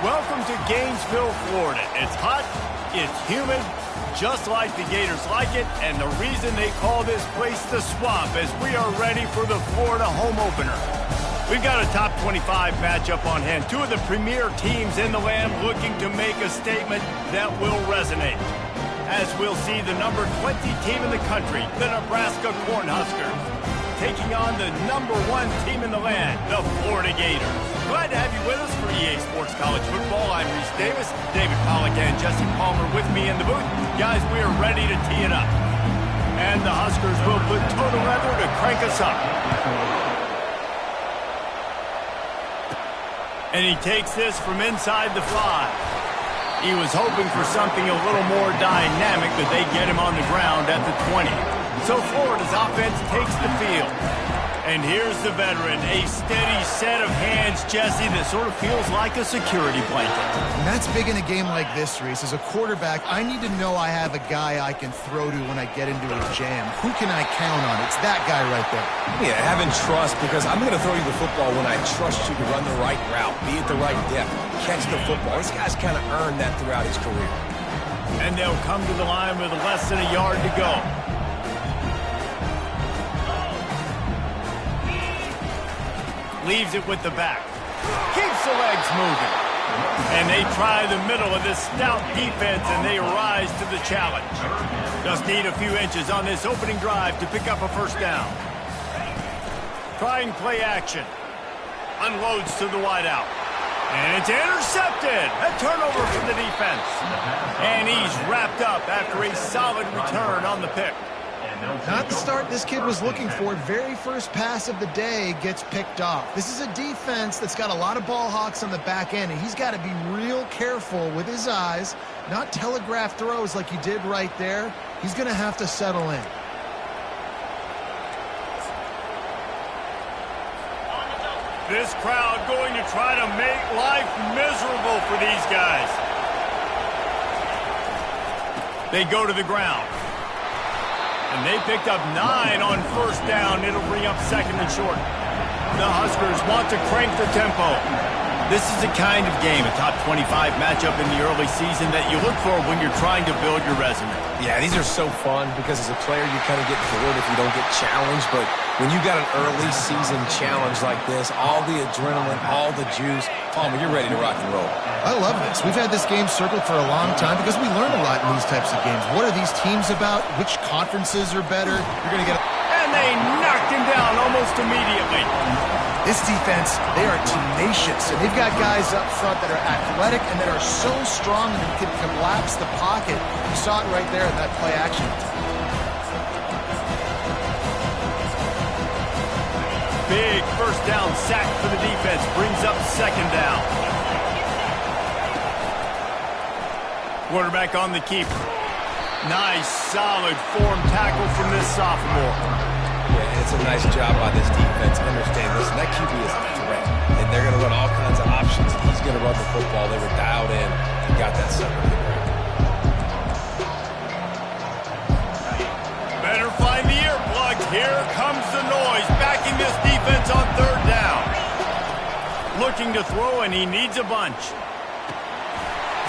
Welcome to Gainesville, Florida. It's hot, it's humid, just like the Gators like it, and the reason they call this place the Swamp is we are ready for the Florida home opener. We've got a top 25 matchup on hand. Two of the premier teams in the land looking to make a statement that will resonate. As we'll see the number 20 team in the country, the Nebraska Cornhuskers, taking on the number 1 team in the land, the Florida Gators. Glad to have you with us for EA Sports College Football. I'm Reese Davis, David Pollack and Jesse Palmer with me in the booth. Guys, we are ready to tee it up. And the Huskers will put total weather to crank us up. And he takes this from inside the 5. He was hoping for something a little more dynamic, but they get him on the ground at the 20. So Florida's offense takes the field. And here's the veteran, a steady set of hands, Jesse, that sort of feels like a security blanket. And that's big in a game like this, Reese. As a quarterback, I need to know I have a guy I can throw to when I get into a jam. Who can I count on? It's that guy right there. Yeah, having trust, because I'm going to throw you the football when I trust you to run the right route, be at the right depth, catch the football. This guy's kind of earned that throughout his career. And they'll come to the line with less than a yard to go. Leaves it with the back. Keeps the legs moving. And they try the middle of this stout defense, and they rise to the challenge. Just need a few inches on this opening drive to pick up a first down. Trying play action. Unloads to the wideout. And it's intercepted. A turnover for the defense. And he's wrapped up after a solid return on the pick. Not the start this kid was looking for. Very first pass of the day gets picked off. This is a defense that's got a lot of ball hawks on the back end, and he's got to be real careful with his eyes, not telegraph throws like he did right there. He's going to have to settle in. This crowd going to try to make life miserable for these guys. They go to the ground. And they picked up 9 on first down. It'll bring up second and short. The Huskers want to crank the tempo. This is the kind of game, a top 25 matchup in the early season, that you look for when you're trying to build your resume. Yeah, these are so fun because as a player you kind of get bored if you don't get challenged. But when you got an early season challenge like this, all the adrenaline, all the juice, Palmer, you're ready to rock and roll. I love this. We've had this game circled for a long time because we learn a lot in these types of games. What are these teams about? Which conferences are better? You're going to get... And they knocked him down almost immediately. This defense, they are tenacious, and they've got guys up front that are athletic and that are so strong and can collapse the pocket. You saw it right there in that play action. Big first down sack for the defense, brings up second down. Quarterback on the keeper. Nice, solid form tackle from this sophomore. Yeah, it's a nice job by this defense. Understand this, that QB is a threat. And they're going to run all kinds of options. He's going to run the football. They were dialed in and got that sucker to the ground. Better find the earplugs. Here comes the noise, backing this defense on third down. Looking to throw, and he needs a bunch.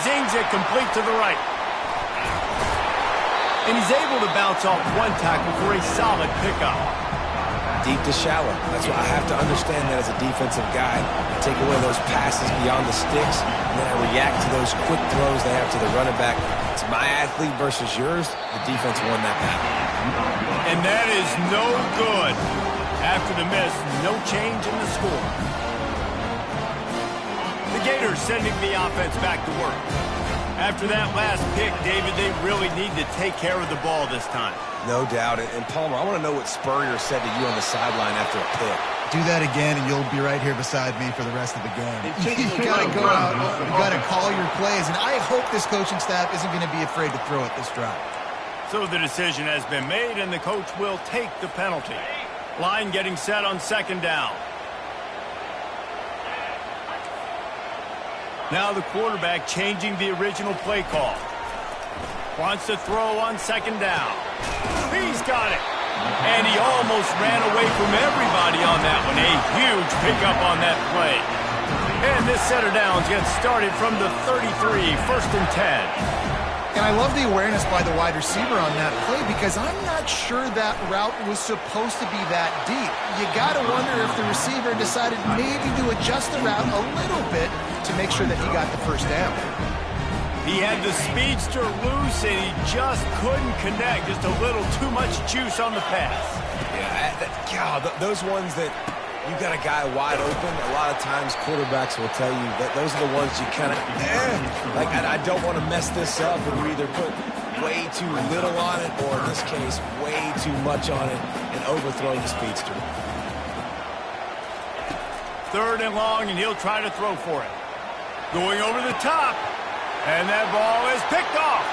Zings it complete to the right. And he's able to bounce off one tackle for a solid pickup. Deep to shallow. That's why I have to understand that as a defensive guy. I take away those passes beyond the sticks, and then I react to those quick throws they have to the running back. It's my athlete versus yours. The defense won that battle. And that is no good. After the miss, no change in the score. The Gators sending the offense back to work. After that last pick, David, they really need to take care of the ball this time. No doubt. And Palmer, I want to know what Spurrier said to you on the sideline after a pick. Do that again, and you'll be right here beside me for the rest of the game. You got to go out. You got to call your plays. And I hope this coaching staff isn't going to be afraid to throw it this drive. So the decision has been made, and the coach will take the penalty. Line getting set on second down. Now the quarterback changing the original play call. Wants to throw on second down. He's got it. And he almost ran away from everybody on that one. A huge pickup on that play. And this set of downs gets started from the 33, 1st and 10. And I love the awareness by the wide receiver on that play because I'm not sure that route was supposed to be that deep. You got to wonder if the receiver decided maybe to adjust the route a little bit to make sure that he got the first down. He had the speedster loose, and he just couldn't connect. Just a little too much juice on the pass. Yeah, those ones that you got a guy wide open, a lot of times quarterbacks will tell you that those are the ones you kind of, like, I don't want to mess this up, and you either put way too little on it, or in this case, way too much on it, and overthrowing the speedster. 3rd and long, and he'll try to throw for it. Going over the top, and that ball is picked off.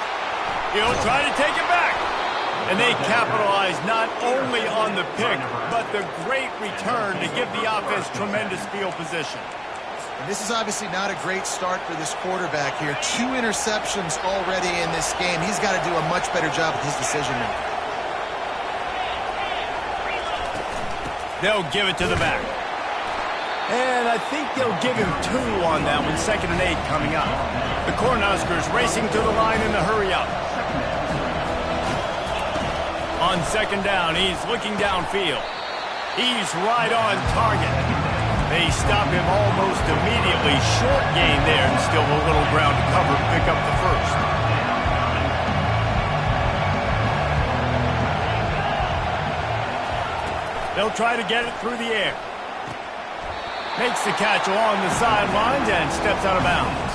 He'll try to take it back. And they capitalize not only on the pick, but the great return to give the offense tremendous field position. And this is obviously not a great start for this quarterback here. 2 interceptions already in this game. He's got to do a much better job with his decision making. They'll give it to the back. And I think they'll give him 2 on that one, 2nd and 8 coming up. The Cornhuskers racing to the line in the hurry-up. On 2nd down, he's looking downfield. He's right on target. They stop him almost immediately. Short gain there, and still a little ground to cover to pick up the first. They'll try to get it through the air. Makes the catch along the sidelines and steps out of bounds.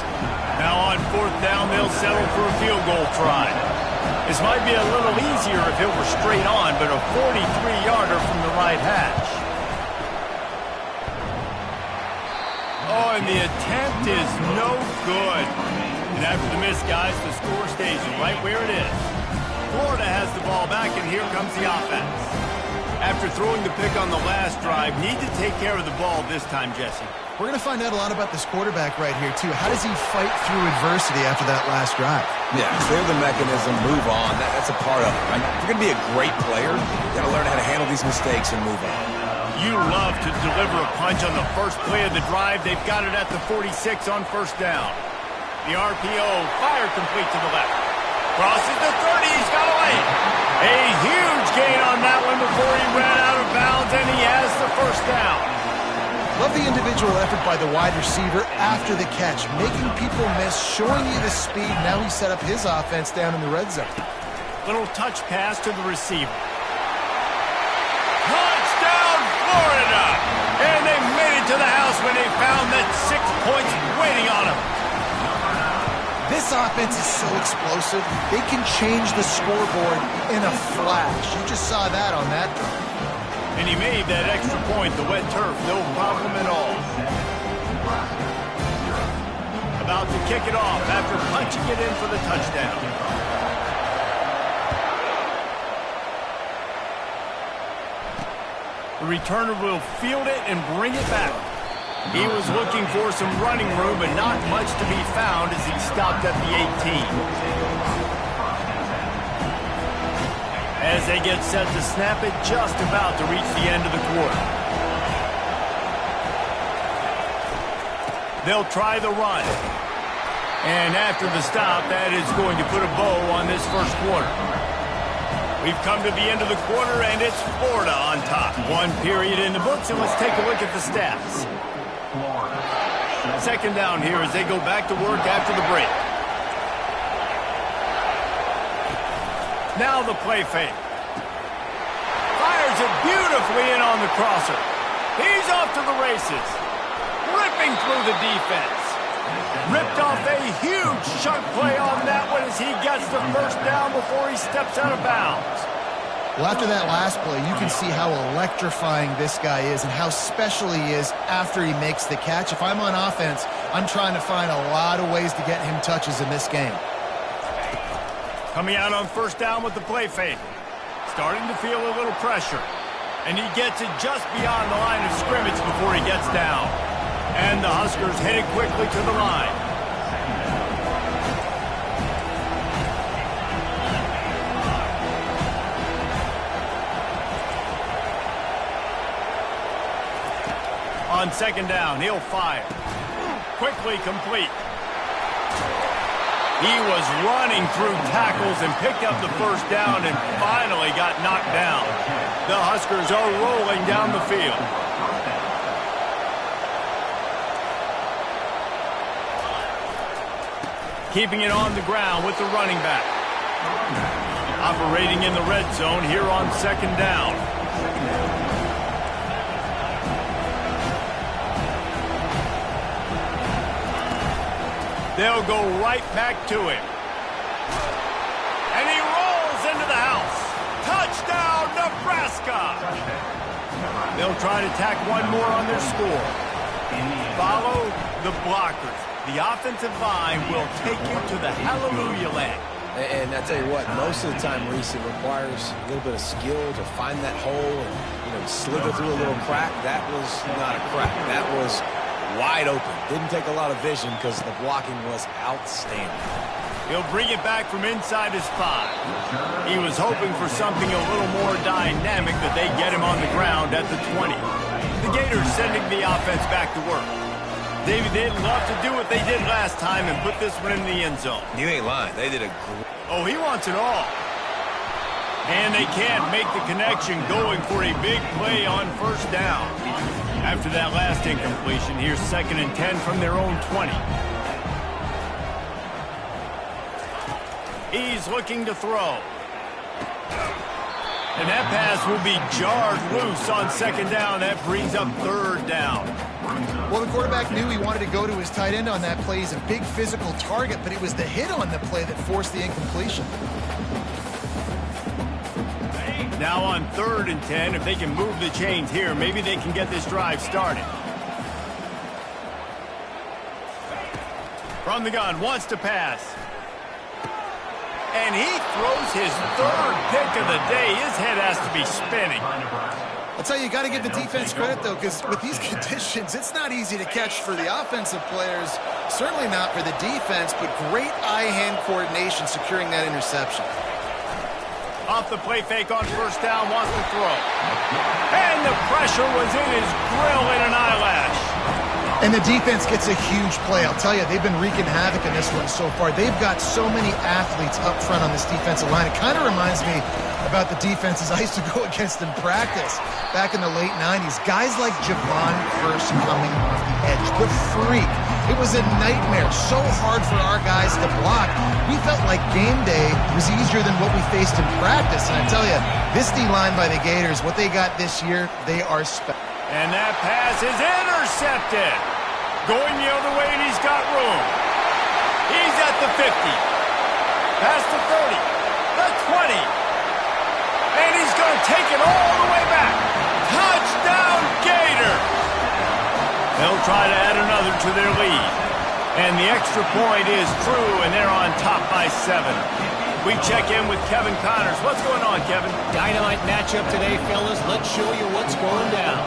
Now on 4th down, they'll settle for a field goal try. This might be a little easier if it were straight on, but a 43-yarder from the right hash. Oh, and the attempt is no good. And after the miss, guys, the score stays right where it is. Florida has the ball back, and here comes the offense. After throwing the pick on the last drive, need to take care of the ball this time, Jesse. We're going to find out a lot about this quarterback right here, too. How does he fight through adversity after that last drive? Yeah, clear the mechanism, move on. That's a part of it, right? If you're going to be a great player, you got to learn how to handle these mistakes and move on. You love to deliver a punch on the first play of the drive. They've got it at the 46 on 1st down. The RPO fired complete to the left. Crosses the 30. He's got away. A huge gain on that one before he ran out of bounds, and he has the 1st down. Love the individual effort by the wide receiver after the catch, making people miss, showing you the speed. Now he set up his offense down in the red zone. Little touch pass to the receiver. Touchdown, Florida! And they made it to the house when they found that 6 points waiting on them. This offense is so explosive, they can change the scoreboard in a flash. You just saw that on that drive. And he made that extra point, the wet turf, no problem at all. About to kick it off after punching it in for the touchdown. The returner will field it and bring it back. He was looking for some running room, but not much to be found as he stopped at the 18. As they get set to snap it, just about to reach the end of the quarter. They'll try the run. And after the stop, that is going to put a bow on this first quarter. We've come to the end of the quarter, and it's Florida on top. 1 period in the books, and let's take a look at the stats. 2nd down here as they go back to work after the break. Now the play fake. Fires it beautifully in on the crosser. He's off to the races. Ripping through the defense. Ripped off a huge chunk play on that one as he gets the 1st down before he steps out of bounds. Well, after that last play, you can see how electrifying this guy is and how special he is after he makes the catch. If I'm on offense, I'm trying to find a lot of ways to get him touches in this game. Coming out on 1st down with the play fake. Starting to feel a little pressure. And he gets it just beyond the line of scrimmage before he gets down. And the Huskers headed quickly to the line. On 2nd down, he'll fire. quickly complete. He was running through tackles and picked up the first down and finally got knocked down. The Huskers are rolling down the field. Keeping it on the ground with the running back. Operating in the red zone here on second down. They'll go right back to him. And he rolls into the house. Touchdown, Nebraska! They'll try to tack one more on their score. Follow the blockers. The offensive line will take you to the hallelujah land. And I tell you what, most of the time, Reese, it requires a little bit of skill to find that hole and, slither through a little crack. That was not a crack. That was wide open. Didn't take a lot of vision because the blocking was outstanding. He'll bring it back from inside his 5. He was hoping for something a little more dynamic that they get him on the ground at the 20. The Gators sending the offense back to work. David, they'd love to do what they did last time and put this one in the end zone. You ain't lying. They did a great... Oh, he wants it all. And they can't make the connection going for a big play on first down. After that last incompletion, here's 2nd and 10 from their own 20. He's looking to throw. And that pass will be jarred loose on 2nd down. That brings up 3rd down. Well, the quarterback knew he wanted to go to his tight end on that play. He's a big physical target, but it was the hit on the play that forced the incompletion. Now on 3rd and 10, if they can move the chains here, maybe they can get this drive started. From the gun, wants to pass. And he throws his 3rd pick of the day. His head has to be spinning. I'll tell you, you got to give the defense credit, though, because with these conditions, it's not easy to catch for the offensive players, certainly not for the defense, but great eye-hand coordination securing that interception. Off the play fake on first down, wants to throw. And the pressure was in his grill in an eyelash. And the defense gets a huge play. I'll tell you, they've been wreaking havoc in this one so far. They've got so many athletes up front on this defensive line. It kind of reminds me about the defenses I used to go against in practice back in the late 90s. Guys like Javon Curse coming off the edge, the freak. It was a nightmare, so hard for our guys to block. We felt like game day was easier than what we faced in practice. And I tell you, this D-line by the Gators, what they got this year, they are special. And that pass is intercepted. Going the other way, and he's got room. He's at the 50. Past the 30. The 20. And he's going to take it all the way back. Touchdown, Gator. They'll try to add another to their lead. And the extra point is true, and they're on top by 7. We check in with Kevin Connors. What's going on, Kevin? Dynamite matchup today, fellas. Let's show you what's going down.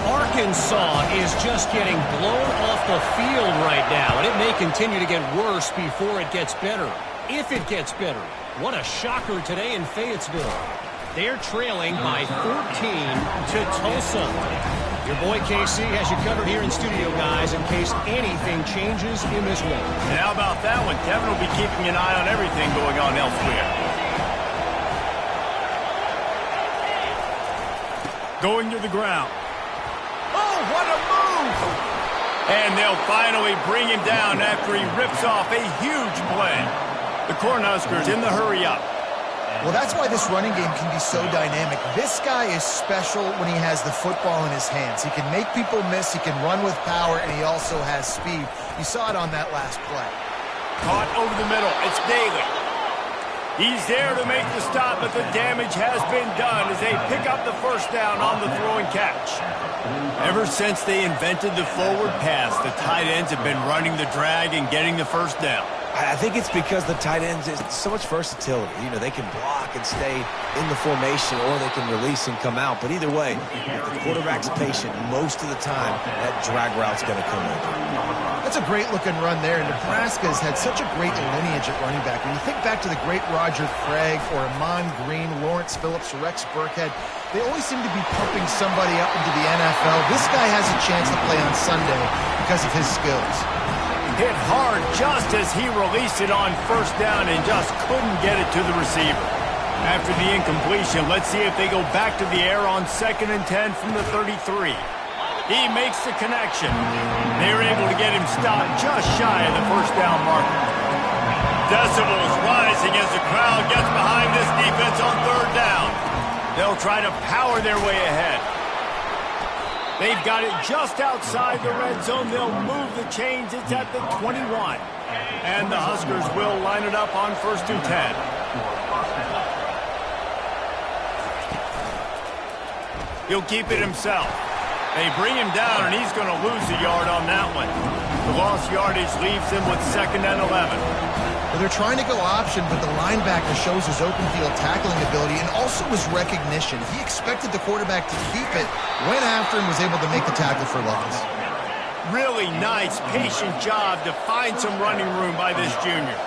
Arkansas is just getting blown off the field right now, and it may continue to get worse before it gets better. If it gets better. What a shocker today in Fayetteville. They're trailing by 14 to Tulsa. Your boy KC has you covered here in studio, guys, in case anything changes in this one. And how about that one? Kevin will be keeping an eye on everything going on elsewhere. Going to the ground. Oh, what a move! And they'll finally bring him down after he rips off a huge play. The Cornhuskers in the hurry-up. Well, that's why this running game can be so dynamic. This guy is special when he has the football in his hands. He can make people miss, he can run with power, and he also has speed. You saw it on that last play. Caught over the middle. It's Daly. He's there to make the stop, but the damage has been done as they pick up the first down on the throw and catch. Ever since they invented the forward pass, the tight ends have been running the drag and getting the first down. I think it's because the tight ends is so much versatility. They can block and stay in the formation, or they can release and come out. But either way, if the quarterback's patient, most of the time, that drag route's going to come over. That's a great-looking run there. Nebraska has had such a great lineage at running back. When you think back to the great Roger Craig or Amon Green, Lawrence Phillips, Rex Burkhead, they always seem to be pumping somebody up into the NFL. This guy has a chance to play on Sunday because of his skills. Hit hard just as he released it on first down and just couldn't get it to the receiver. After the incompletion, let's see if they go back to the air on 2nd and 10 from the 33. He makes the connection. They're able to get him stopped just shy of the first down marker. Decibels rising as the crowd gets behind this defense on 3rd down. They'll try to power their way ahead. They've got it just outside the red zone. They'll move the chains. It's at the 21. And the Huskers will line it up on 1st and 10. He'll keep it himself. They bring him down, and he's going to lose a yard on that one. The lost yardage leaves him with 2nd and 11. Well, they're trying to go option, but the linebacker shows his open field tackling ability and also his recognition. He expected the quarterback to keep it, went after him, was able to make the tackle for loss. Really nice, patient job to find some running room by this junior.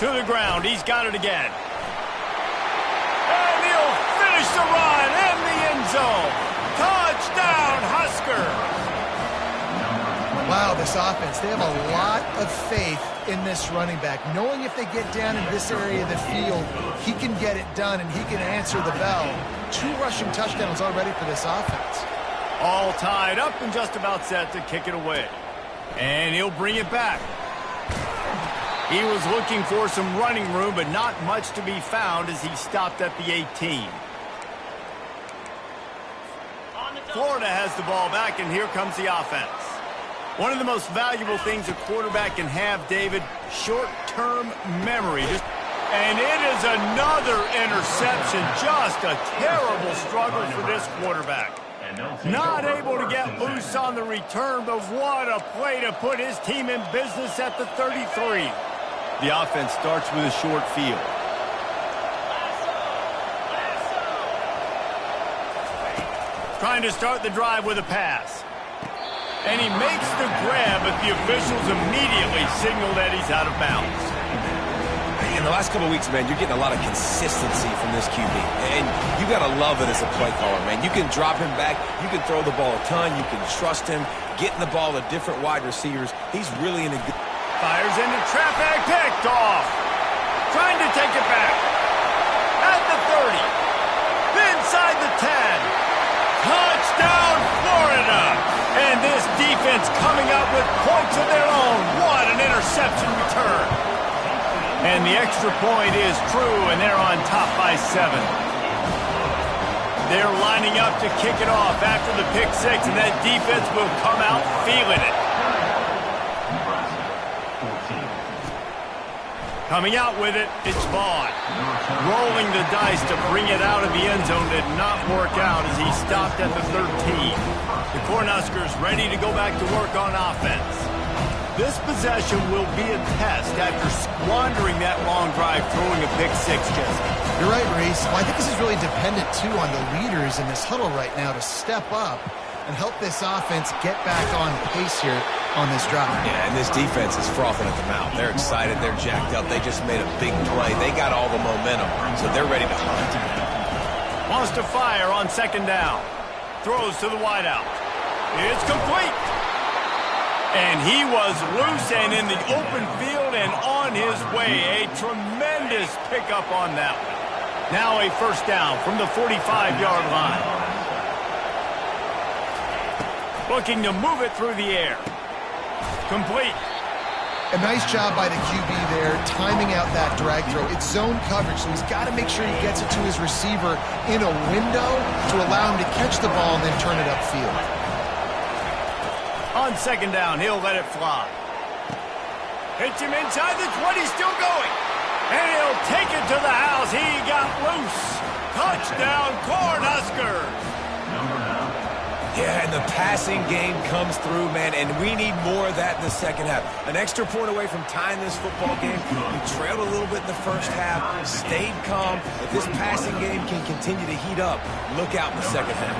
To the ground. He's got it again. And he'll finish the run in the end zone. Touchdown, Huskers! Wow, this offense, they have a lot of faith in this running back, knowing if they get down in this area of the field, he can get it done and he can answer the bell. 2 rushing touchdowns already for this offense. All tied up and just about set to kick it away. And he'll bring it back. He was looking for some running room, but not much to be found as he stopped at the 18. Florida has the ball back, and here comes the offense. One of the most valuable things a quarterback can have, David, short-term memory. And it is another interception. Just a terrible struggle for this quarterback. Not able to get loose on the return, but what a play to put his team in business at the 33. The offense starts with a short field. Trying to start the drive with a pass. And he makes the grab, but the officials immediately signal that he's out of bounds. In the last couple of weeks, man, you're getting a lot of consistency from this QB. And you got to love it as a play caller, man. You can drop him back. You can throw the ball a ton. You can trust him. Getting the ball to different wide receivers. He's really in a good... Fires into traffic. Picked off. Trying to take it back. At the 30. Inside the 10. Touchdown, Florida! And this defense coming up with points of their own. What an interception return. And the extra point is true, and they're on top by 7. They're lining up to kick it off after the pick 6, and that defense will come out feeling it. Coming out with it, it's Vaughn. Rolling the dice to bring it out of the end zone did not work out as he stopped at the 13. The Cornhuskers ready to go back to work on offense. This possession will be a test after squandering that long drive throwing a pick 6, Jesse. You're right, Reese. Well, I think this is really dependent, too, on the leaders in this huddle right now to step up and help this offense get back on pace here on this drive. Yeah, and this defense is frothing at the mouth. They're excited. They're jacked up. They just made a big play. They got all the momentum, so they're ready to hunt. Wants to fire on 2nd down. Throws to the wideout. It's complete. And he was loose and in the open field and on his way. A tremendous pickup on that one. Now a 1st down from the 45-yard line. Looking to move it through the air. Complete. A nice job by the QB there, timing out that drag throw. It's zone coverage, so he's got to make sure he gets it to his receiver in a window to allow him to catch the ball and then turn it upfield. On 2nd down, he'll let it fly. Hits him inside the 20, still going. And he'll take it to the house. He got loose. Touchdown, Cornhuskers. Yeah, and the passing game comes through, man, and we need more of that in the second half. An extra point away from tying this football game. We trailed a little bit in the first half, stayed calm. If this passing game can continue to heat up, look out in the second half.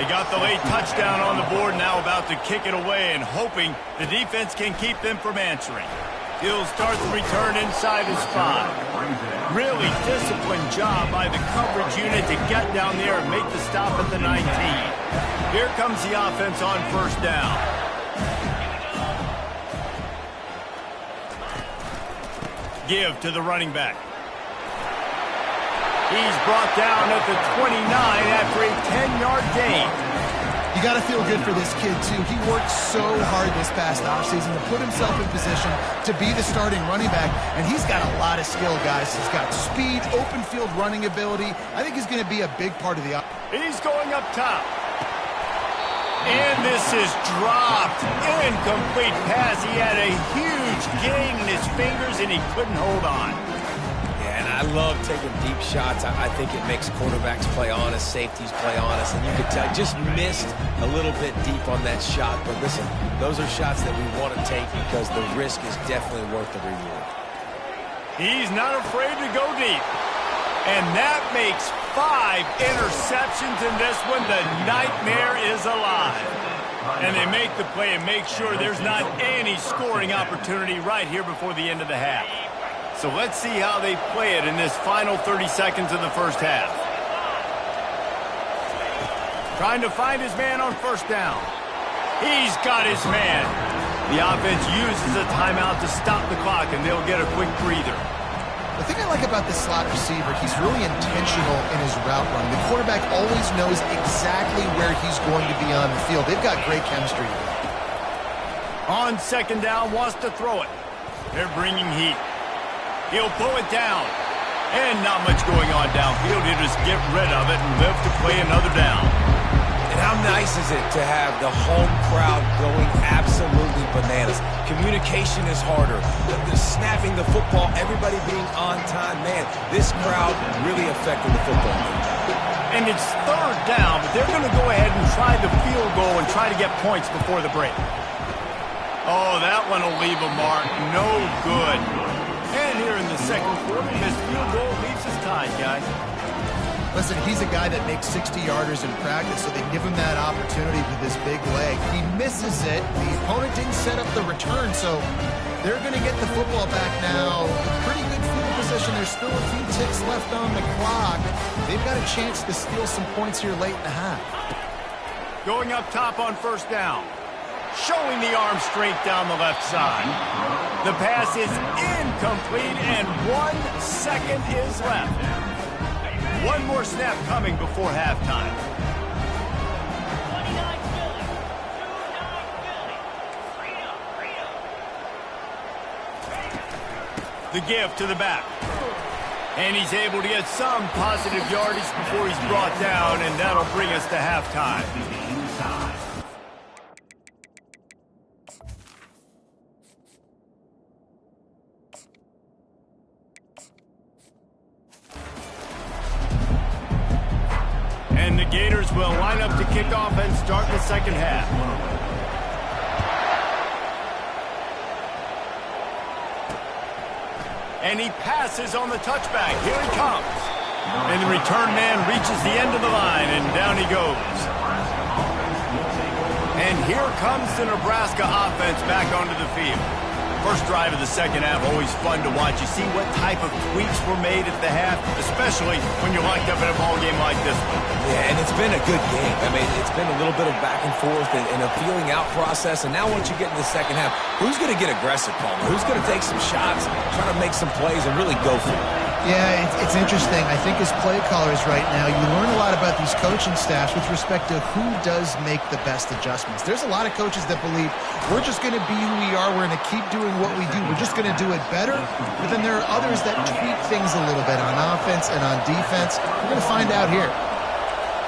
They got the late touchdown on the board, now about to kick it away and hoping the defense can keep them from answering. He'll start the return inside his 5. Really disciplined job by the coverage unit to get down there and make the stop at the 19. Here comes the offense on first down. Give to the running back. He's brought down at the 29 after a 10-yard gain. You got to feel good for this kid, too. He worked so hard this past offseason to put himself in position to be the starting running back, and he's got a lot of skill, guys. He's got speed, open field running ability. I think he's going to be a big part of the offense. He's going up top. And this is dropped. Incomplete pass. He had a huge gain in his fingers, and he couldn't hold on. And I love taking deep shots. I think it makes quarterbacks play honest, safeties play honest, and you could tell just missed a little bit deep on that shot. But listen, those are shots that we want to take because the risk is definitely worth the reward. He's not afraid to go deep. And that makes 5 interceptions in this one. The nightmare is alive. And they make the play and make sure there's not any scoring opportunity right here before the end of the half. So let's see how they play it in this final 30 seconds of the first half. Trying to find his man on first down. He's got his man. The offense uses a timeout to stop the clock, and they'll get a quick breather. The thing I like about this slot receiver, he's really intentional in his route run. The quarterback always knows exactly where he's going to be on the field. They've got great chemistry. On second down, wants to throw it. They're bringing heat. He'll pull it down. And not much going on downfield. He'll just get rid of it and live to play another down. And how nice is it to have the home crowd going absolutely bananas? Communication is harder. The snapping the football, everybody being on time. Man, this crowd really affected the football game. And it's third down, but they're going to go ahead and try the field goal and try to get points before the break. Oh, that one will leave a mark. No good. And here in the second quarter, this field goal leaves us tied, guys. Listen, he's a guy that makes 60-yarders in practice, so they give him that opportunity with his big leg. He misses it. The opponent didn't set up the return, so they're going to get the football back now. Pretty good field position. There's still a few ticks left on the clock. They've got a chance to steal some points here late in the half. Going up top on first down. Showing the arm strength down the left side. The pass is incomplete, and 1 second is left. One more snap coming before halftime. The give to the back. And he's able to get some positive yardage before he's brought down, and that'll bring us to halftime. And the Gators will line up to kick off and start the second half. And he passes on the touchback. Here he comes. And the return man reaches the end of the line, and down he goes. And here comes the Nebraska offense back onto the field. First drive of the second half, always fun to watch. You see what type of tweaks were made at the half, especially when you're locked up in a ball game like this one. Yeah, and it's been a good game. I mean, it's been a little bit of back and forth and a feeling out process. And now once you get in the second half, who's going to get aggressive, Palmer? Who's going to take some shots, try to make some plays, and really go for it? Yeah, it's interesting. I think as play callers right now, you learn a lot about these coaching staffs with respect to who does make the best adjustments. There's a lot of coaches that believe we're just going to be who we are. We're going to keep doing what we do. We're just going to do it better. But then there are others that tweak things a little bit on offense and on defense. We're going to find out here.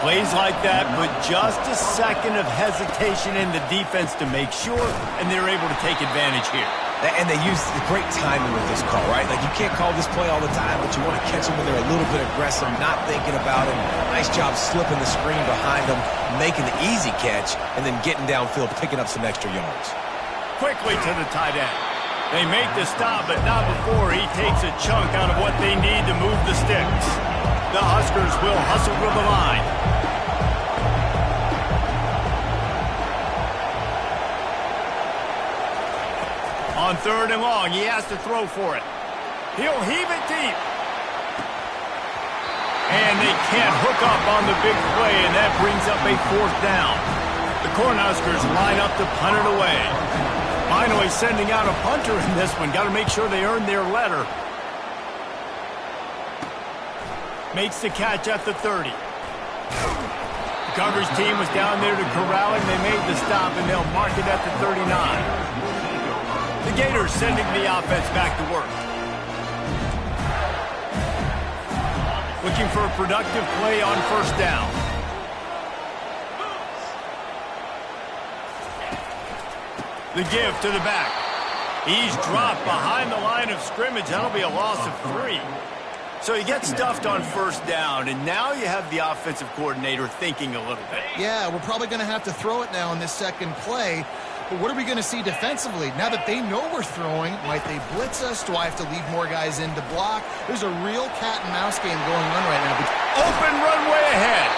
Plays like that, but just a second of hesitation in the defense to make sure, and they're able to take advantage here. And they use the great timing with this call, right? Like, you can't call this play all the time, but you want to catch them when they're a little bit aggressive, not thinking about it. Nice job slipping the screen behind them, making the easy catch, and then getting downfield, picking up some extra yards. Quickly to the tight end. They make the stop, but not before he takes a chunk out of what they need to move the sticks. The Huskers will hustle to the line. On third and long, he has to throw for it. He'll heave it deep. And they can't hook up on the big play, and that brings up a 4th down. The Cornhuskers line up to punt it away. Finally sending out a punter in this one. Got to make sure they earn their letter. Makes the catch at the 30. The coverage team was down there to corral him. They made the stop, and they'll mark it at the 39. The Gators sending the offense back to work. Looking for a productive play on 1st down. The give to the back. He's dropped behind the line of scrimmage. That'll be a loss of 3. So you get stuffed on 1st down, and now you have the offensive coordinator thinking a little bit. Yeah, we're probably going to have to throw it now on this second play. But what are we going to see defensively? Now that they know we're throwing, might they blitz us? Do I have to leave more guys in to block? There's a real cat-and-mouse game going on right now. Open runway ahead.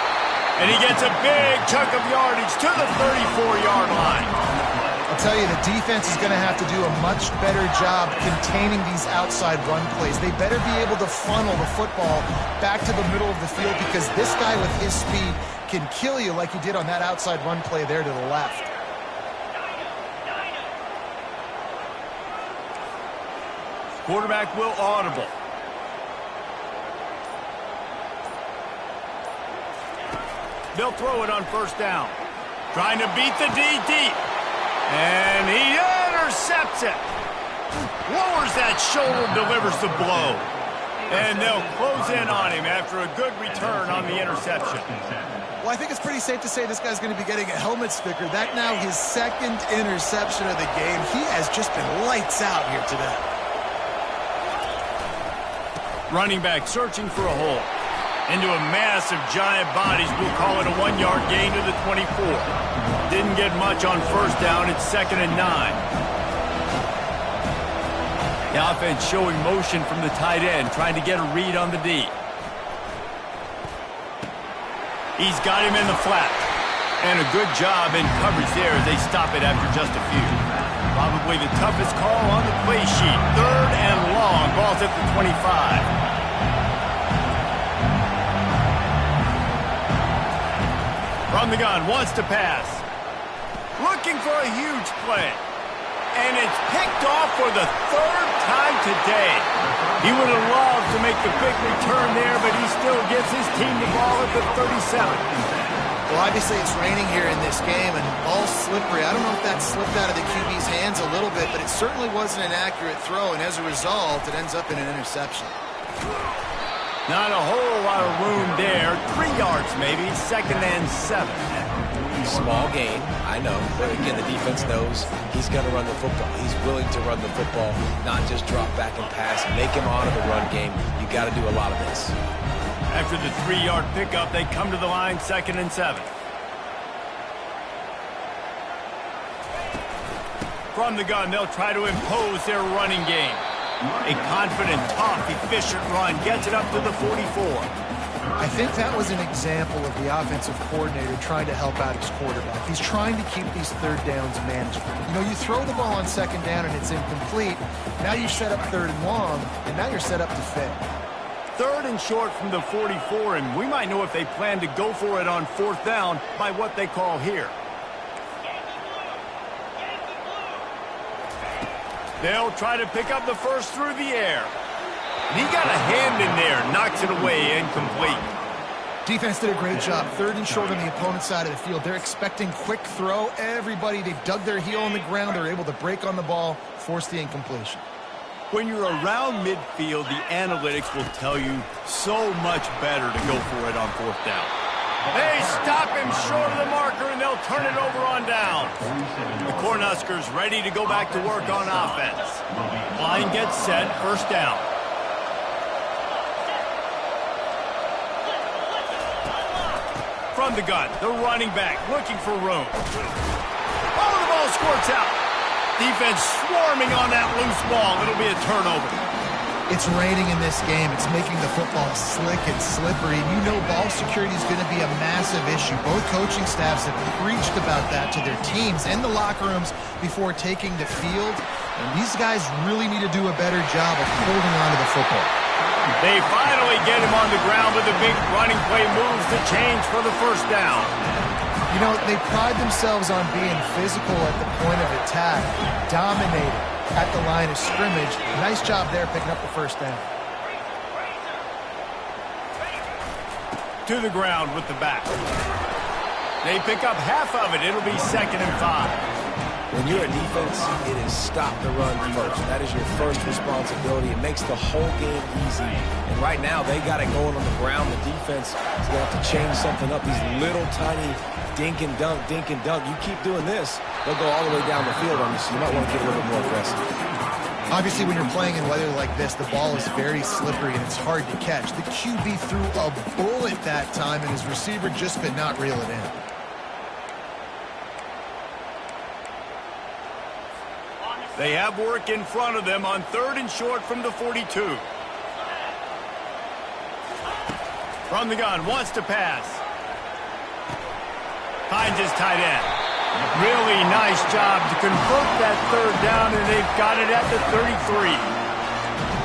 And he gets a big chunk of yardage to the 34-yard line. I'll tell you, the defense is going to have to do a much better job containing these outside run plays. They better be able to funnel the football back to the middle of the field because this guy with his speed can kill you like he did on that outside run play there to the left. Quarterback will audible. They'll throw it on 1st down. Trying to beat the D deep. And he intercepts it. Lowers that shoulder, delivers the blow. And they'll close in on him after a good return on the interception. Well, I think it's pretty safe to say this guy's going to be getting a helmet sticker. That now his 2nd interception of the game. He has just been lights out here today. Running back searching for a hole. Into a mass of giant bodies. We'll call it a 1-yard gain to the 24. Didn't get much on 1st down. It's 2nd and 9. The offense showing motion from the tight end, trying to get a read on the D. He's got him in the flat. And a good job in coverage there as they stop it after just a few. Probably the toughest call on the play sheet. 3rd and long. Ball's at the 25. From the gun, wants to pass. Looking for a huge play. And it's picked off for the 3rd time today. He would have loved to make the big return there, but he still gives his team the ball at the 37. Well, obviously it's raining here in this game, and ball's slippery. I don't know if that slipped out of the QB's hands a little bit, but it certainly wasn't an accurate throw, and as a result, it ends up in an interception. Not a whole lot of room there. 3 yards maybe. 2nd and 7. Small gain, I know. But again, the defense knows he's going to run the football. He's willing to run the football, not just drop back and pass. Make him honor the run game. You got to do a lot of this. After the 3-yard pickup, they come to the line, 2nd and 7. From the gun, they'll try to impose their running game. A confident, tough, efficient run gets it up to the 44. I think that was an example of the offensive coordinator trying to help out his quarterback. He's trying to keep these 3rd downs manageable. You know, you throw the ball on 2nd down and it's incomplete. Now you set up 3rd and long, and now you're set up to fail. 3rd and short from the 44, and we might know if they plan to go for it on 4th down by what they call here. They'll try to pick up the first through the air. And he got a hand in there, knocks it away, incomplete. Defense did a great job. 3rd and short on the opponent's side of the field. They're expecting quick throw. Everybody, they've dug their heel on the ground. They're able to break on the ball, force the incompletion. When you're around midfield, the analytics will tell you so much better to go for it on 4th down. They stop him short of the marker, and they'll turn it over on down. The Cornhuskers ready to go back to work on offense. Line gets set, 1st down. From the gun, the running back looking for room. Oh, the ball squirts out. Defense swarming on that loose ball. It'll be a turnover. It's raining in this game. It's making the football slick and slippery. And you know ball security is going to be a massive issue. Both coaching staffs have preached about that to their teams and the locker rooms before taking the field. And these guys really need to do a better job of holding on to the football. They finally get him on the ground, but the big running play moves the change for the first down. You know, they pride themselves on being physical at the point of attack, dominating at the line of scrimmage. Nice job there picking up the first down. To the ground with the back. They pick up half of it. It'll be 2nd and 5. When you're a defense, it is stop the run first. That is your first responsibility. It makes the whole game easy. And right now, they got it going on the ground. The defense is going to have to change something up. These little tiny dink and dunk, dink and dunk. You keep doing this, they'll go all the way down the field on you, so you might want to get a little bit more aggressive. Obviously, when you're playing in weather like this, the ball is very slippery and it's hard to catch. The QB threw a bullet that time, and his receiver just could not reel it in. They have work in front of them on 3rd and short from the 42. From the gun, wants to pass. Finds his tight end. Really nice job to convert that 3rd down, and they've got it at the 33.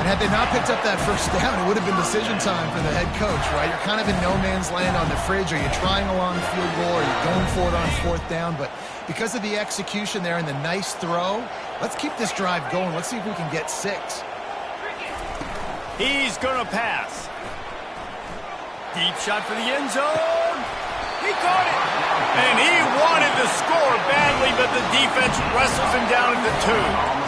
And had they not picked up that first down, it would have been decision time for the head coach, right? You're kind of in no man's land on the fridge. Are you trying a long field goal? Are you going for it on 4th down? But because of the execution there and the nice throw, let's keep this drive going. Let's see if we can get 6. He's going to pass. Deep shot for the end zone. He caught it. And he wanted to score badly, but the defense wrestles him down at the 2.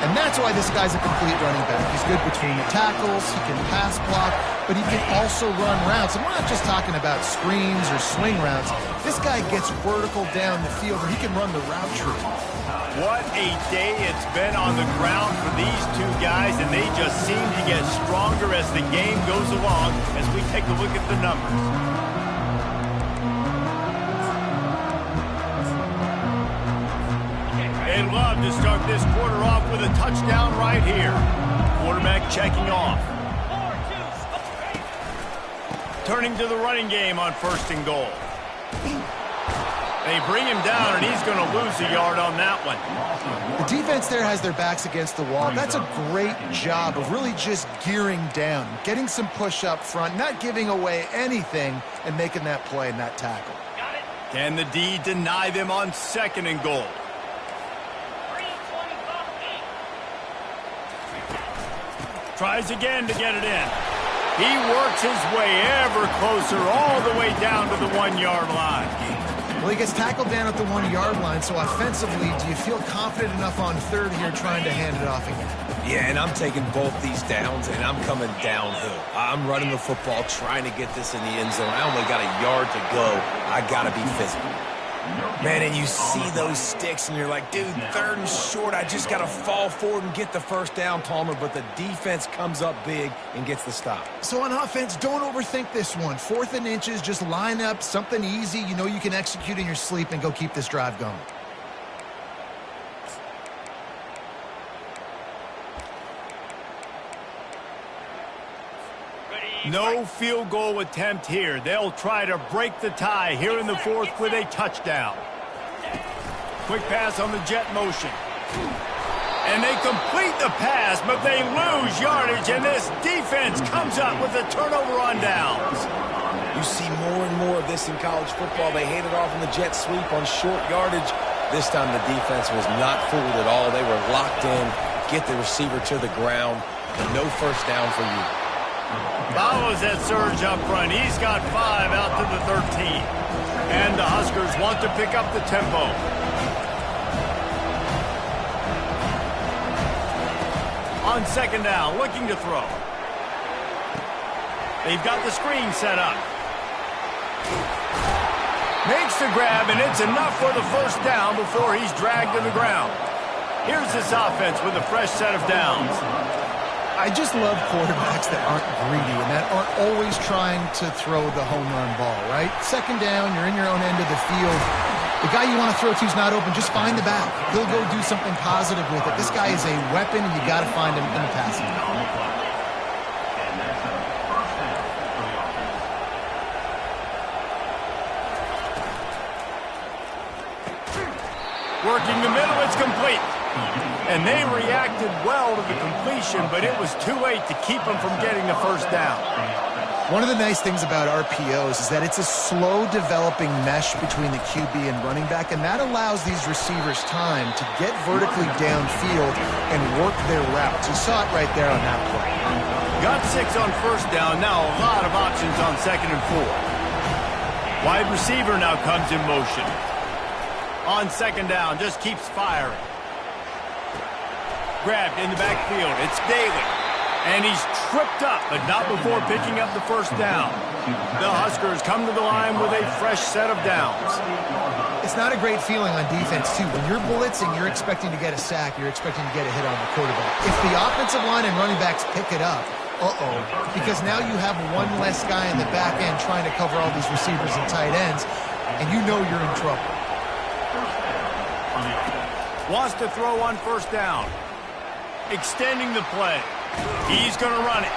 And that's why this guy's a complete running back. He's good between the tackles, he can pass block, but he can also run routes. And we're not just talking about screens or swing routes. This guy gets vertical down the field, or he can run the route tree. What a day it's been on the ground for these two guys, and they just seem to get stronger as the game goes along as we take a look at the numbers. They'd love to start this quarter off with a touchdown right here. Quarterback checking off. Turning to the running game on 1st and goal. They bring him down, and he's going to lose a yard on that one. The defense there has their backs against the wall. That's a great job of really just gearing down, getting some push up front, not giving away anything, and making that play and that tackle. Can the D deny them on 2nd and goal? Tries again to get it in. He works his way ever closer all the way down to the 1-yard line. Well, he gets tackled down at the 1-yard line, so offensively, do you feel confident enough on 3rd here trying to hand it off again? Yeah, and I'm taking both these downs, and I'm coming downhill. I'm running the football, trying to get this in the end zone. I only got a yard to go. I got to be physical. Man, and you see those sticks, and you're like, dude, 3rd and short, I just got to fall forward and get the first down, Palmer, but the defense comes up big and gets the stop. So on offense, don't overthink this one. 4th and inches, just line up something easy you know you can execute in your sleep and go keep this drive going. No field goal attempt here. They'll try to break the tie here in the 4th with a touchdown. Quick pass on the jet motion. And they complete the pass, but they lose yardage, and this defense comes up with a turnover on downs. You see more and more of this in college football. They hand it off in the jet sweep on short yardage. This time the defense was not fooled at all. They were locked in, get the receiver to the ground, and no first down for you. Follows that surge up front. He's got 5 out to the 13. And the Huskers want to pick up the tempo. On 2nd down, looking to throw. They've got the screen set up. Makes the grab, and it's enough for the first down before he's dragged to the ground. Here's this offense with a fresh set of downs. I just love quarterbacks that aren't greedy and that aren't always trying to throw the home run ball, right? 2nd down, you're in your own end of the field. The guy you want to throw to is not open. Just find the back. He'll go do something positive with it. This guy is a weapon, and you got to find him in the passing game. Working the middle, it's complete. And they reacted well to the completion, but it was too late to keep them from getting the first down. One of the nice things about RPOs is that it's a slow-developing mesh between the QB and running back, and that allows these receivers time to get vertically downfield and work their routes. You saw it right there on that play. Got 6 on first down. Now a lot of options on 2nd and 4. Wide receiver now comes in motion. On 2nd down, just keeps firing. Grabbed in the backfield. It's Daly. And he's tripped up, but not before picking up the first down. The Huskers come to the line with a fresh set of downs. It's not a great feeling on defense, too. When you're blitzing, you're expecting to get a sack. You're expecting to get a hit on the quarterback. If the offensive line and running backs pick it up, because now you have one less guy in the back end trying to cover all these receivers and tight ends, and you know you're in trouble. Wants to throw on first down. Extending the play. He's going to run it.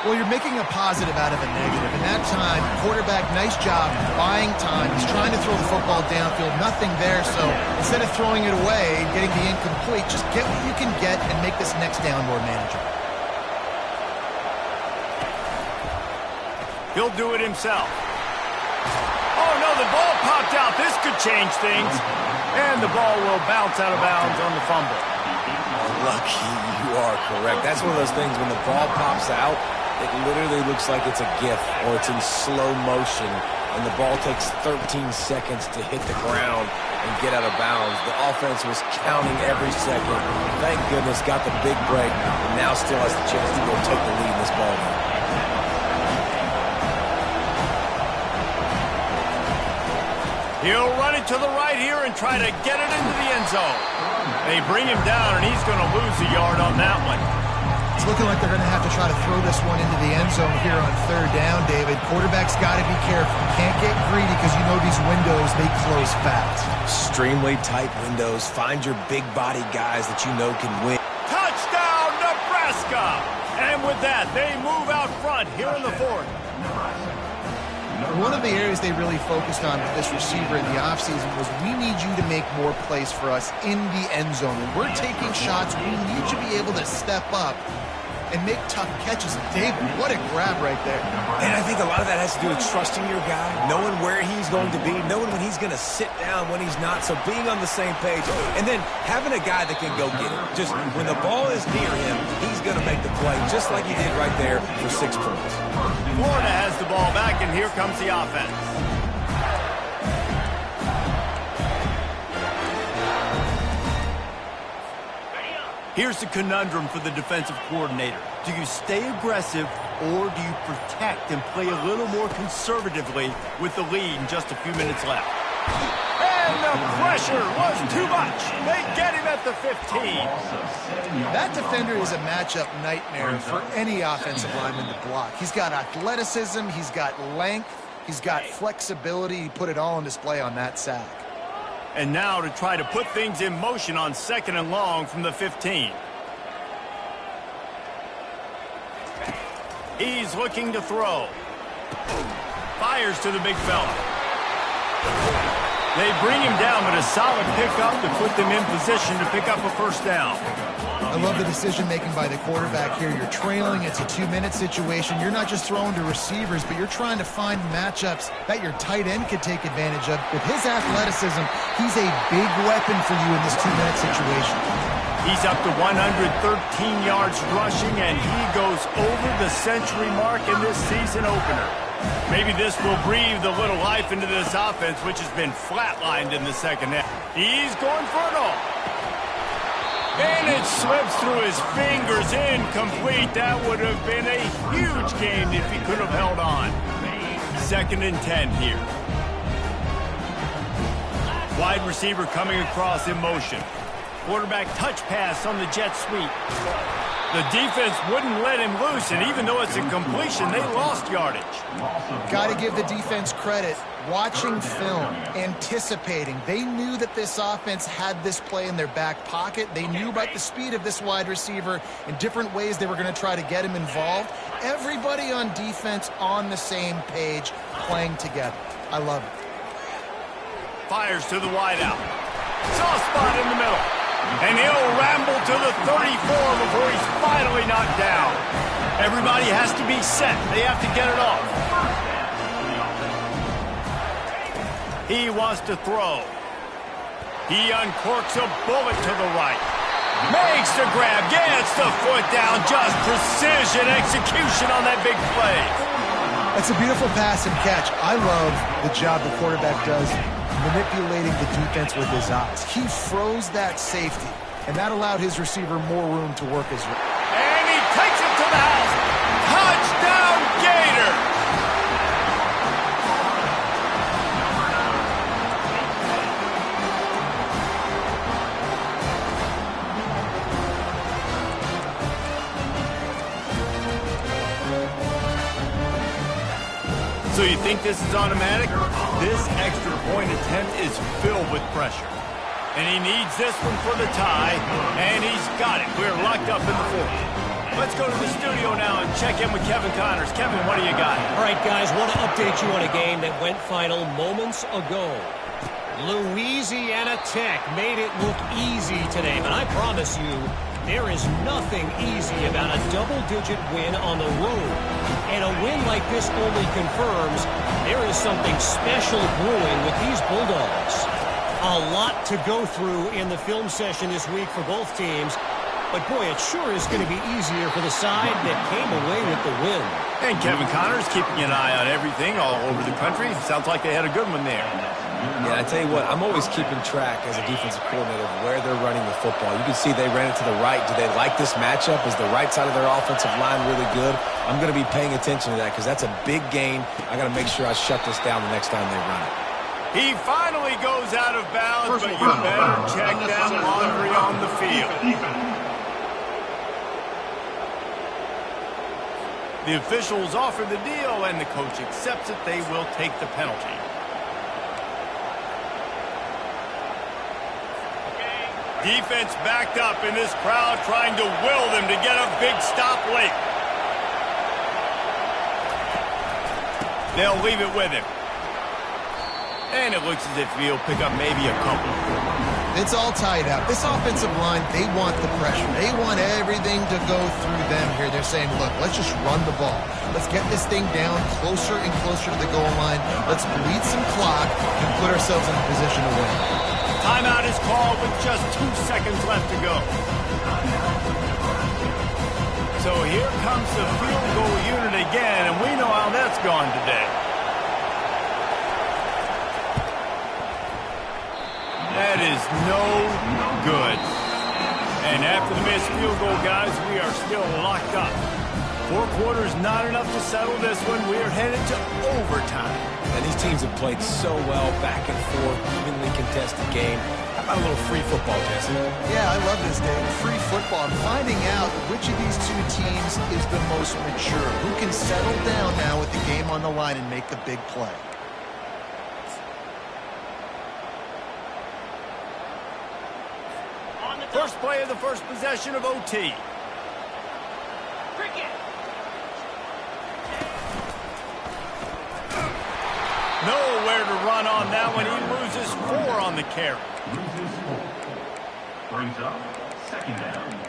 Well, you're making a positive out of a negative. In that time, quarterback, nice job buying time. He's trying to throw the football downfield. Nothing there, so instead of throwing it away and getting the incomplete, just get what you can get and make this next down more manageable. He'll do it himself. Oh, no, the ball popped out. This could change things. And the ball will bounce out of bounds on the fumble. Lucky you are correct. That's one of those things when the ball pops out, it literally looks like it's a GIF or it's in slow motion, and the ball takes 13 seconds to hit the ground and get out of bounds. The offense was counting every second. Thank goodness got the big break, and now still has the chance to go take the lead in this ball game. He'll run it to the right here and try to get it into the end zone. They bring him down, and he's going to lose a yard on that one. It's looking like they're going to have to try to throw this one into the end zone here on 3rd down, David. Quarterback's got to be careful. You can't get greedy because you know these windows, they close fast. Extremely tight windows. Find your big body guys that you know can win. Touchdown, Nebraska! And with that, they move out front here in the 4th. One of the areas they really focused on with this receiver in the offseason was we need you to make more plays for us in the end zone. When we're taking shots, we need you to be able to step up and make tough catches. David, what a grab right there. And I think a lot of that has to do with trusting your guy, knowing where he's going to be, knowing when he's going to sit down, when he's not, so being on the same page, and then having a guy that can go get it. Just when the ball is near him, he's going to make the play, just like he did right there for 6 points. Florida has the ball back, and here comes the offense. Here's the conundrum for the defensive coordinator. Do you stay aggressive or do you protect and play a little more conservatively with the lead in just a few minutes left? And the pressure was too much. They get him at the 15. That defender is a matchup nightmare for any offensive lineman to block. He's got athleticism, he's got length, he's got flexibility. He put it all on display on that sack. And now to try to put things in motion on 2nd and long from the 15. He's looking to throw. Fires to the big fella. They bring him down, but a solid pickup to put them in position to pick up a first down. I love the decision-making by the quarterback here. You're trailing. It's a 2-minute situation. You're not just throwing to receivers, but you're trying to find matchups that your tight end could take advantage of. With his athleticism, he's a big weapon for you in this 2-minute situation. He's up to 113 yards rushing, and he goes over the century mark in this season opener. Maybe this will breathe a little life into this offense, which has been flatlined in the second half. He's going for it all. And it slips through his fingers, incomplete. That would have been a huge game if he could have held on. 2nd and 10 here. Wide receiver coming across in motion. Quarterback touch pass on the jet sweep. The defense wouldn't let him loose, and even though it's a completion, they lost yardage. Got to give the defense credit. Watching film, anticipating. They knew that this offense had this play in their back pocket. They knew about the speed of this wide receiver and different ways they were going to try to get him involved. Everybody on defense on the same page, playing together. I love it. Fires to the wideout. Soft spot in the middle. And he'll ramble to the 34 before he's finally knocked down. Everybody has to be set. They have to get it off. He wants to throw. He uncorks a bullet to the right. Makes the grab, gets the foot down. Just precision execution on that big play. That's a beautiful pass and catch. I love the job the quarterback does manipulating the defense with his eyes. He froze that safety, and that allowed his receiver more room to work his way. And he takes it to the house. Touchdown, Gator! So you think this is automatic? This extra point attempt is filled with pressure. And he needs this one for the tie, and he's got it. We're locked up in the fourth. Let's go to the studio now and check in with Kevin Connors. Kevin, what do you got? All right, guys, want to update you on a game that went final moments ago. Louisiana Tech made it look easy today, but I promise you, there is nothing easy about a double-digit win on the road. And a win like this only confirms there is something special brewing with these Bulldogs. A lot to go through in the film session this week for both teams. But, boy, it sure is going to be easier for the side that came away with the win. And Kevin Connors keeping an eye on everything all over the country. Sounds like they had a good one there. Yeah, I tell you what, I'm always keeping track as a defensive coordinator of where they're running the football. You can see they ran it to the right. Do they like this matchup? Is the right side of their offensive line really good? I'm going to be paying attention to that because that's a big gain. I got to make sure I shut this down the next time they run it. He finally goes out of bounds, but you better check that laundry on the field. The officials offer the deal, and the coach accepts it. They will take the penalty. Defense backed up in this crowd trying to will them to get a big stop late. They'll leave it with him. And it looks as if he'll pick up maybe a couple. It's all tied up. This offensive line, they want the pressure. They want everything to go through them here. They're saying, look, let's just run the ball. Let's get this thing down closer and closer to the goal line. Let's bleed some clock and put ourselves in a position to win. Timeout is called with just 2 seconds left to go. So here comes the field goal unit again, and we know how that's gone today. That is no good. And after the missed field goal, guys, we are still locked up. 4 quarters not enough to settle this one. We are headed to overtime. And these teams have played so well, back and forth, evenly contested game. How about a little free football, Jesse? Yeah, I love this, Dave. Free football. I'm finding out which of these two teams is the most mature. Who can settle down now with the game on the line and make the big play. First play of the first possession of OT. Nowhere to run on that one. He loses 4 on the carry. Brings up second down.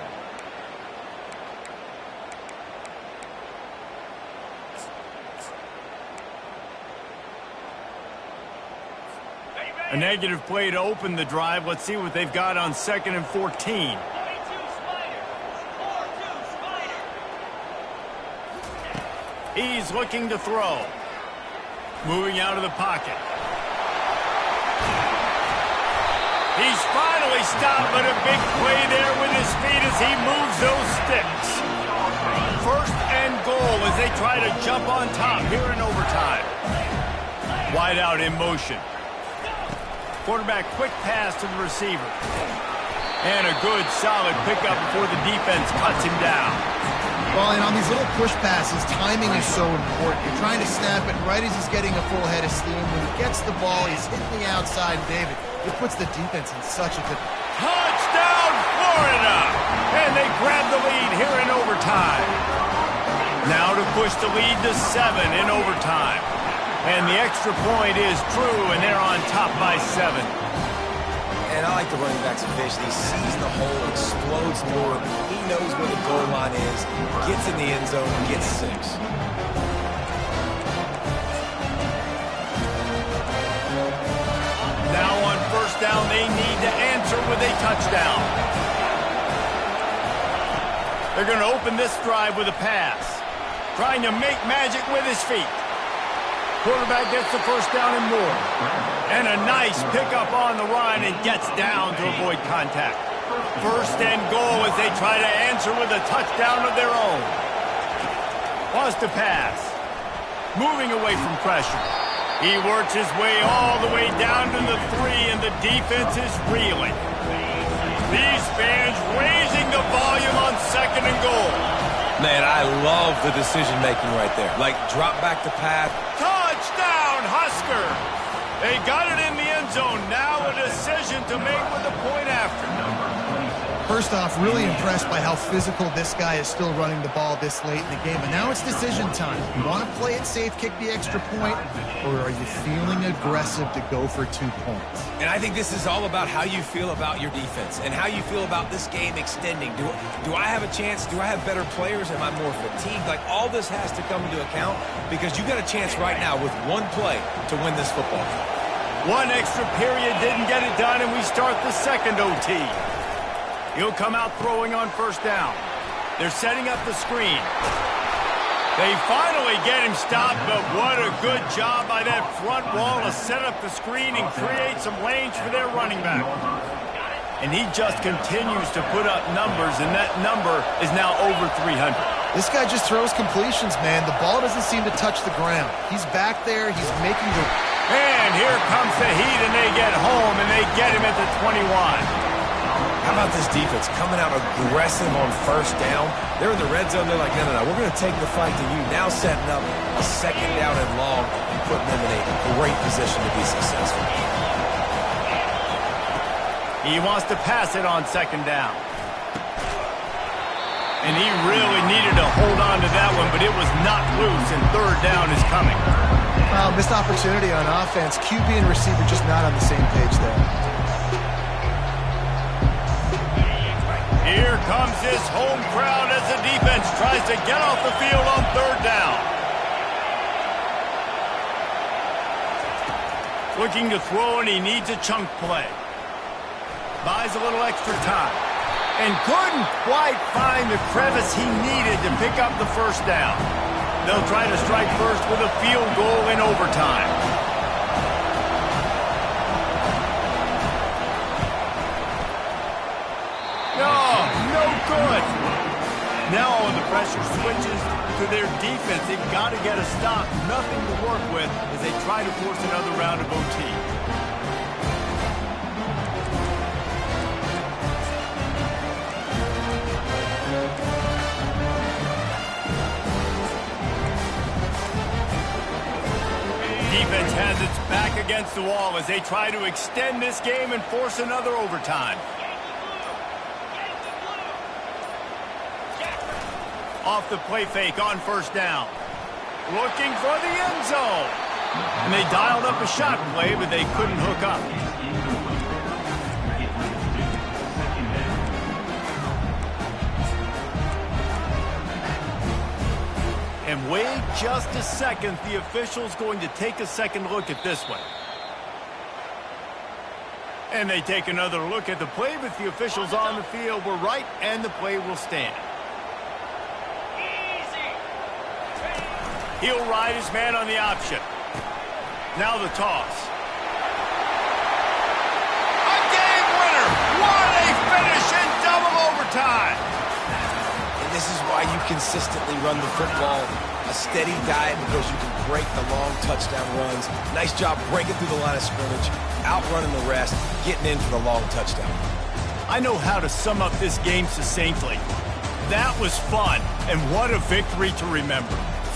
A negative play to open the drive. Let's see what they've got on 2nd and 14. He's looking to throw. Moving out of the pocket. He's finally stopped, but a big play there with his feet as he moves those sticks. First and goal as they try to jump on top here in overtime. Wide out in motion. Quarterback quick pass to the receiver. And a good solid pickup before the defense cuts him down. Well, and on these little push passes, timing is so important. You're trying to snap it right as he's getting a full head of steam. When he gets the ball, he's hitting the outside, David. It puts the defense in such a good... Touchdown, Florida! And they grab the lead here in overtime. Now to push the lead to 7 in overtime. And the extra point is true, and they're on top by 7. And I like the running backs of Fish. He sees the hole, explodes explodes through it. He knows where the goal line is, gets in the end zone, gets 6. Now on first down, they need to answer with a touchdown. They're going to open this drive with a pass, trying to make magic with his feet. Quarterback gets the first down and more. And a nice pickup on the run and gets down to avoid contact. First and goal as they try to answer with a touchdown of their own. Wants to pass. Moving away from pressure. He works his way all the way down to the 3, and the defense is reeling. These fans raising the volume on second and goal. Man, I love the decision-making right there. Like, drop back to pass. Touchdown, Husker! They got it in the end zone. Now a decision to make with the point after. First off, really impressed by how physical this guy is still running the ball this late in the game. And now it's decision time. You want to play it safe, kick the extra point, or are you feeling aggressive to go for 2 points? And I think this is all about how you feel about your defense and how you feel about this game extending. Do I have a chance? Do I have better players? Am I more fatigued? Like, all this has to come into account because you got a chance right now with one play to win this football game. One extra period didn't get it done, and we start the second OT. He'll come out throwing on first down. They're setting up the screen. They finally get him stopped, but what a good job by that front wall to set up the screen and create some lanes for their running back. And he just continues to put up numbers, and that number is now over 300. This guy just throws completions, man. The ball doesn't seem to touch the ground. He's back there. He's making the... And here comes the heat, and they get home, and they get him at the 21. How about this defense coming out aggressive on first down? They're in the red zone. They're like, no, we're going to take the fight to you. Now setting up a second down and long and putting them in a great position to be successful. He wants to pass it on second down. And he really needed to hold on to that one, but it was knocked loose, and third down is coming. Missed opportunity on offense. QB and receiver just not on the same page there. Here comes this home crowd as the defense tries to get off the field on third down. Looking to throw, and he needs a chunk play. Buys a little extra time. And couldn't quite find the crevice he needed to pick up the first down. They'll try to strike first with a field goal in overtime. No good. Now when the pressure switches to their defense, they've got to get a stop. Nothing to work with as they try to force another round of OT. Defense has its back against the wall as they try to extend this game and force another overtime. Off the play fake on first down. Looking for the end zone. And they dialed up a shot play, but they couldn't hook up. And wait just a second. The official's going to take a second look at this one. And they take another look at the play, but the officials on the field were right, and the play will stand. He'll ride his man on the option. Now the toss. A game winner! What a finish in double overtime! And this is why you consistently run the football. A steady diet because you can break the long touchdown runs. Nice job breaking through the line of scrimmage, outrunning the rest, getting in for the long touchdown. I know how to sum up this game succinctly. That was fun, and what a victory to remember.